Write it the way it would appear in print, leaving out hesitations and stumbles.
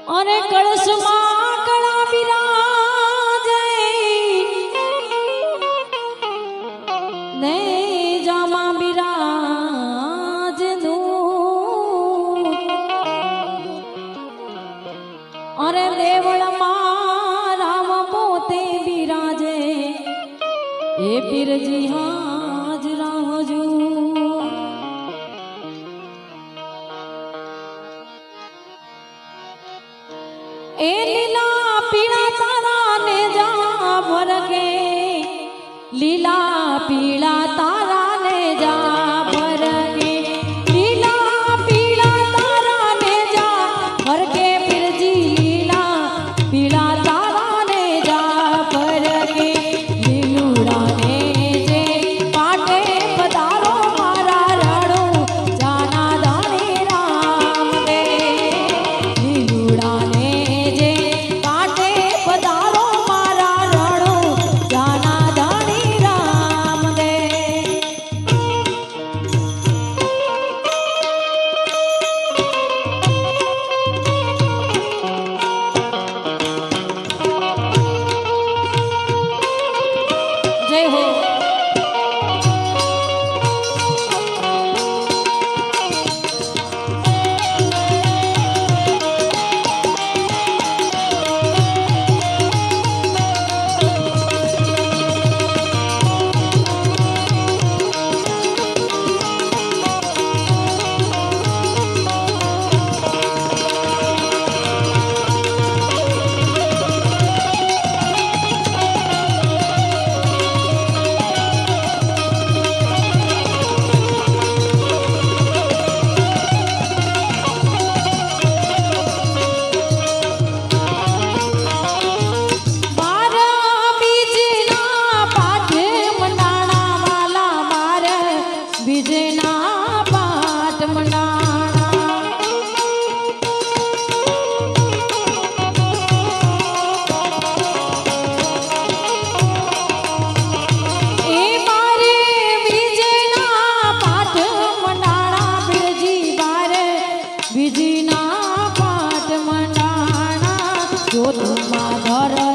अरे कलशમાં કળા બિરાજે ને જામાં બિરાજે દૂત અરે દેવળમાં રામ પોતે બિરાજે એ પીરજી હાજરા હજૂર ए लीला पीड़ा तारा ने जा भर के लीला पीड़ा तारा ने जा भर के लीला पीड़ा तारा ने जा भर के फिर जी लीला पीड़ा तारा ने जा भर के लीलूड़ा ने जे पाटे पधारो मारा राणो जाना दाने राम दे लीलूड़ा ने જોધમાં ધર